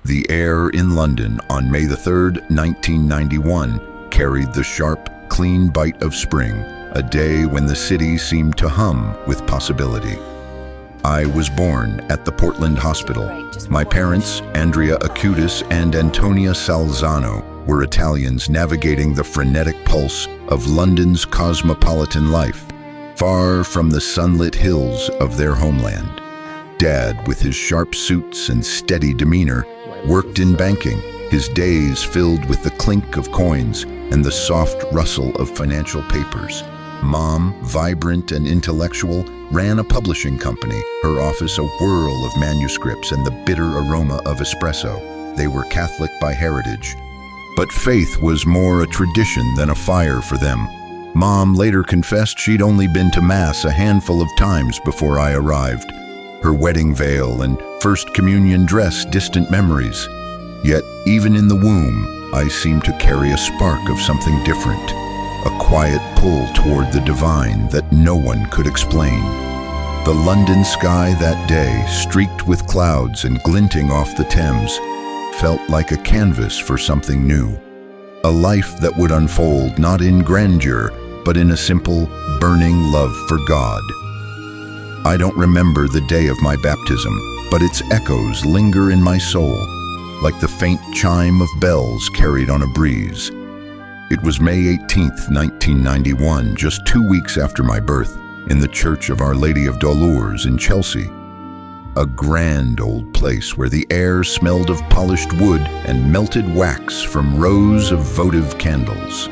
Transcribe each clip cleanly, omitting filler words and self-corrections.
The air in London on May the 3rd, 1991, carried the sharp, clean bite of spring, a day when the city seemed to hum with possibility. I was born at the Portland Hospital. My parents, Andrea Acutis and Antonia Salzano, were Italians navigating the frenetic pulse of London's cosmopolitan life, far from the sunlit hills of their homeland. Dad, with his sharp suits and steady demeanor, worked in banking, his days filled with the clink of coins and the soft rustle of financial papers. Mom, vibrant and intellectual, ran a publishing company, her office a whirl of manuscripts and the bitter aroma of espresso. They were Catholic by heritage, but faith was more a tradition than a fire for them. Mom later confessed she'd only been to Mass a handful of times before I arrived. Her wedding veil and First Communion dress distant memories. Yet, even in the womb, I seemed to carry a spark of something different, a quiet pull toward the divine that no one could explain. The London sky that day, streaked with clouds and glinting off the Thames, felt like a canvas for something new. A life that would unfold not in grandeur, but in a simple, burning love for God. I don't remember the day of my baptism, but its echoes linger in my soul, like the faint chime of bells carried on a breeze. It was May 18th, 1991, just 2 weeks after my birth, in the Church of Our Lady of Dolores in Chelsea. A grand old place where the air smelled of polished wood and melted wax from rows of votive candles.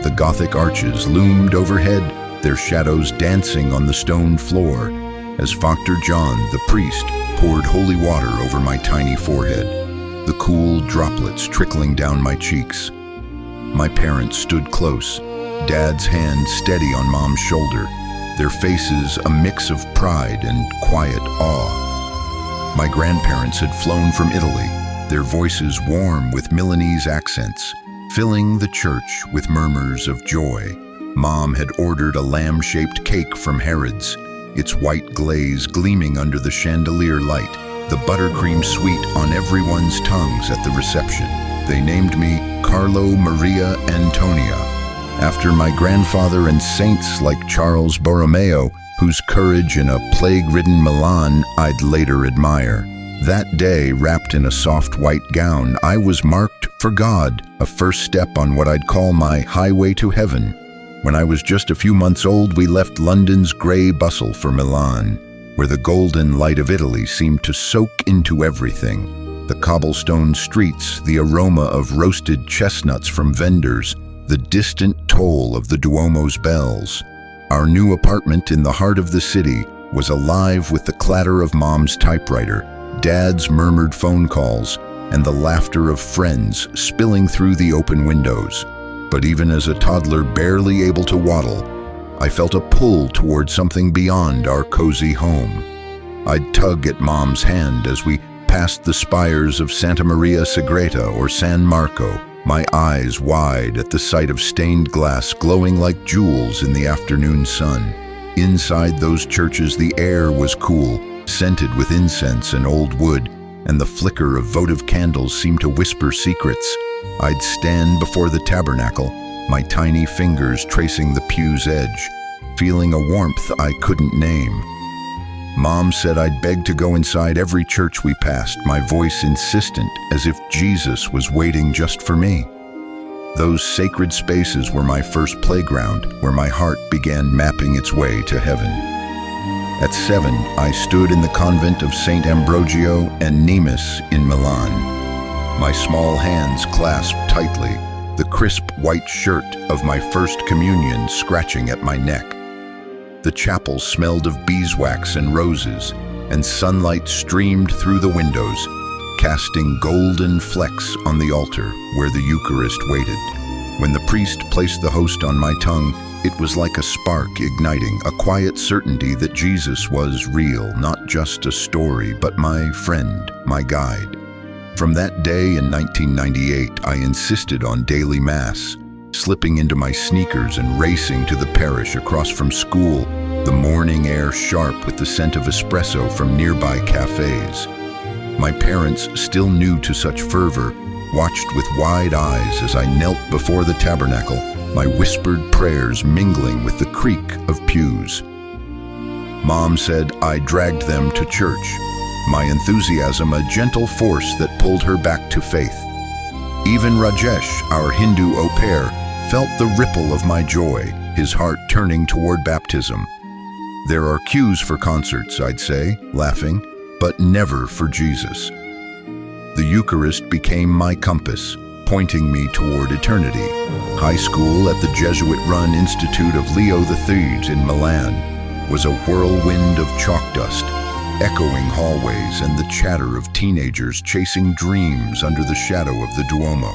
The Gothic arches loomed overhead, their shadows dancing on the stone floor, as Factor John, the priest, poured holy water over my tiny forehead, the cool droplets trickling down my cheeks. My parents stood close, Dad's hand steady on Mom's shoulder, their faces a mix of pride and quiet awe. My grandparents had flown from Italy, their voices warm with Milanese accents, filling the church with murmurs of joy. Mom had ordered a lamb-shaped cake from Harrods, its white glaze gleaming under the chandelier light, the buttercream sweet on everyone's tongues at the reception. They named me Carlo Maria Antonia, after my grandfather and saints like Charles Borromeo, whose courage in a plague-ridden Milan I'd later admire. That day, wrapped in a soft white gown, I was marked for God, a first step on what I'd call my highway to heaven. When I was just a few months old, we left London's grey bustle for Milan, where the golden light of Italy seemed to soak into everything. The cobblestone streets, the aroma of roasted chestnuts from vendors, the distant toll of the Duomo's bells. Our new apartment in the heart of the city was alive with the clatter of Mom's typewriter, Dad's murmured phone calls, and the laughter of friends spilling through the open windows. But even as a toddler barely able to waddle, I felt a pull toward something beyond our cozy home. I'd tug at Mom's hand as we passed the spires of Santa Maria Segreta or San Marco, my eyes wide at the sight of stained glass glowing like jewels in the afternoon sun. Inside those churches, the air was cool, scented with incense and old wood, and the flicker of votive candles seemed to whisper secrets. I'd stand before the tabernacle, my tiny fingers tracing the pew's edge, feeling a warmth I couldn't name. Mom said I'd beg to go inside every church we passed, my voice insistent, as if Jesus was waiting just for me. Those sacred spaces were my first playground, where my heart began mapping its way to heaven. At 7, I stood in the convent of St. Ambrogio and Nemus in Milan. My small hands clasped tightly, the crisp white shirt of my first communion scratching at my neck. The chapel smelled of beeswax and roses, and sunlight streamed through the windows, casting golden flecks on the altar where the Eucharist waited. When the priest placed the host on my tongue, it was like a spark igniting, a quiet certainty that Jesus was real, not just a story, but my friend, my guide. From that day in 1998, I insisted on daily Mass, slipping into my sneakers and racing to the parish across from school, the morning air sharp with the scent of espresso from nearby cafes. My parents, still new to such fervor, watched with wide eyes as I knelt before the tabernacle, my whispered prayers mingling with the creak of pews. Mom said I dragged them to church, my enthusiasm a gentle force that pulled her back to faith. Even Rajesh, our Hindu au pair, felt the ripple of my joy, his heart turning toward baptism. There are cues for concerts, I'd say, laughing, but never for Jesus. The Eucharist became my compass, pointing me toward eternity. High school at the Jesuit-run Institute of Leo III in Milan was a whirlwind of chalk dust, echoing hallways and the chatter of teenagers chasing dreams under the shadow of the Duomo.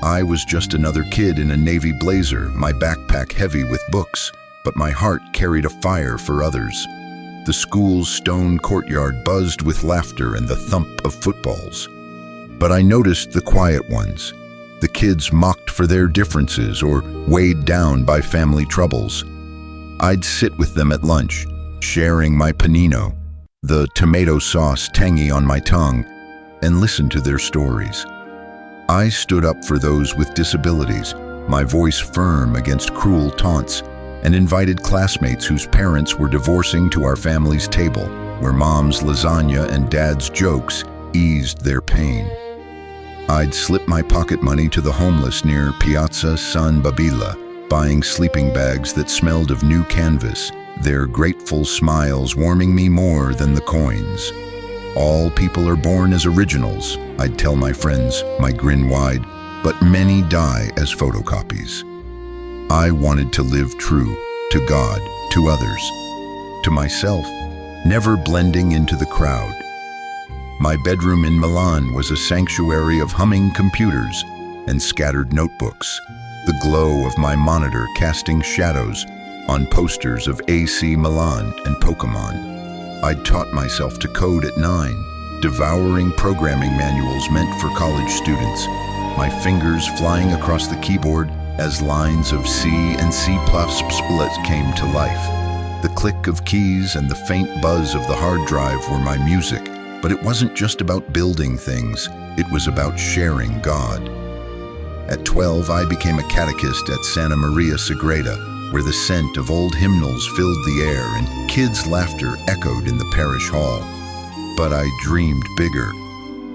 I was just another kid in a navy blazer, my backpack heavy with books, but my heart carried a fire for others. The school's stone courtyard buzzed with laughter and the thump of footballs. But I noticed the quiet ones, the kids mocked for their differences or weighed down by family troubles. I'd sit with them at lunch, sharing my panino, the tomato sauce tangy on my tongue, and listen to their stories. I stood up for those with disabilities, my voice firm against cruel taunts, and invited classmates whose parents were divorcing to our family's table, where mom's lasagna and dad's jokes eased their pain. I'd slip my pocket money to the homeless near Piazza San Babila, buying sleeping bags that smelled of new canvas, their grateful smiles warming me more than the coins. All people are born as originals, I'd tell my friends, my grin wide, but many die as photocopies. I wanted to live true, to God, to others, to myself, never blending into the crowd. My bedroom in Milan was a sanctuary of humming computers and scattered notebooks, the glow of my monitor casting shadows on posters of AC Milan and Pokemon. I'd taught myself to code at 9, devouring programming manuals meant for college students, my fingers flying across the keyboard as lines of C and C++ came to life. The click of keys and the faint buzz of the hard drive were my music, but it wasn't just about building things, it was about sharing God. At 12, I became a catechist at Santa Maria Sagrada, where the scent of old hymnals filled the air and kids' laughter echoed in the parish hall. But I dreamed bigger.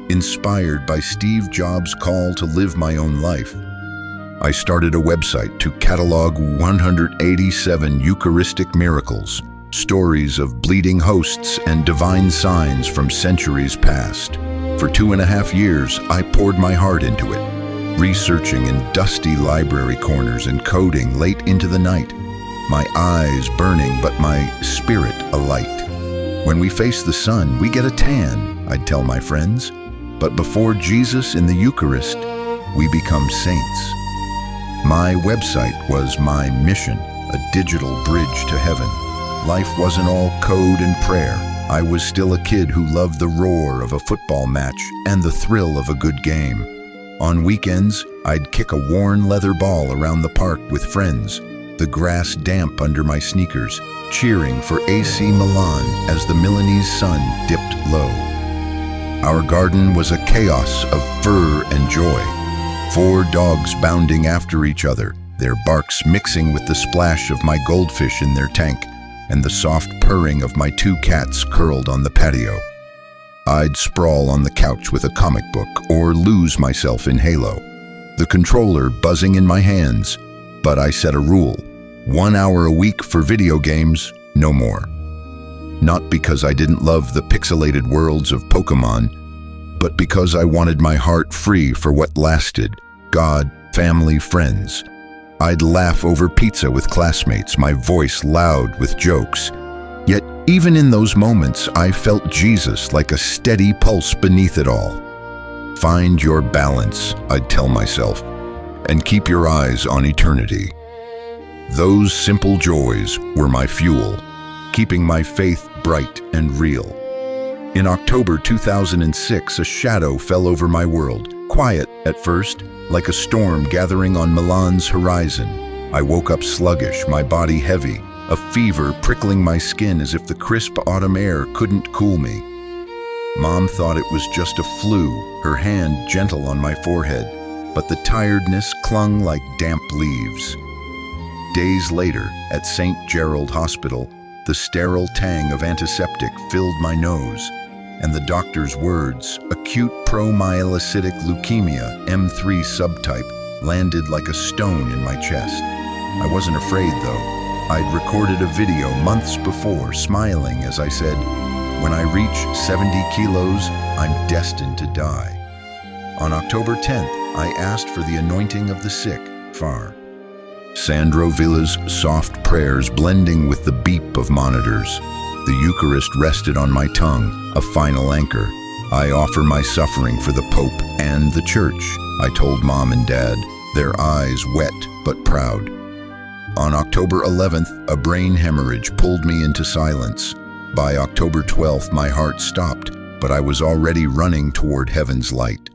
Inspired by Steve Jobs' call to live my own life, I started a website to catalog 187 Eucharistic miracles, stories of bleeding hosts and divine signs from centuries past. For 2.5 years, I poured my heart into it, researching in dusty library corners and coding late into the night, my eyes burning but my spirit alight. When we face the sun, we get a tan, I'd tell my friends, but before Jesus in the Eucharist, we become saints. My website was my mission, a digital bridge to heaven. Life wasn't all code and prayer. I was still a kid who loved the roar of a football match and the thrill of a good game. On weekends, I'd kick a worn leather ball around the park with friends, the grass damp under my sneakers, cheering for AC Milan as the Milanese sun dipped low. Our garden was a chaos of fur and joy. 4 dogs bounding after each other, their barks mixing with the splash of my goldfish in their tank and the soft purring of my 2 cats curled on the patio. I'd sprawl on the couch with a comic book or lose myself in Halo, the controller buzzing in my hands, but I set a rule: 1 hour a week for video games, no more. Not because I didn't love the pixelated worlds of Pokemon, but because I wanted my heart free for what lasted: God, family, friends. I'd laugh over pizza with classmates, my voice loud with jokes. Yet, even in those moments, I felt Jesus like a steady pulse beneath it all. Find your balance, I'd tell myself, and keep your eyes on eternity. Those simple joys were my fuel, keeping my faith bright and real. In October 2006, a shadow fell over my world, quiet at first, like a storm gathering on Milan's horizon. I woke up sluggish, my body heavy, a fever prickling my skin as if the crisp autumn air couldn't cool me. Mom thought it was just a flu, her hand gentle on my forehead, but the tiredness clung like damp leaves. Days later, at St. Gerald Hospital, the sterile tang of antiseptic filled my nose, and the doctor's words, acute promyelocytic leukemia, M3 subtype, landed like a stone in my chest. I wasn't afraid, though. I'd recorded a video months before, smiling as I said, "When I reach 70 kilos, I'm destined to die." On October 10th, I asked for the anointing of the sick, far. Sandro Villa's soft prayers blending with the beep of monitors. The Eucharist rested on my tongue, a final anchor. "I offer my suffering for the Pope and the Church," I told Mom and Dad, their eyes wet but proud. On October 11th, a brain hemorrhage pulled me into silence. By October 12th, my heart stopped, but I was already running toward heaven's light.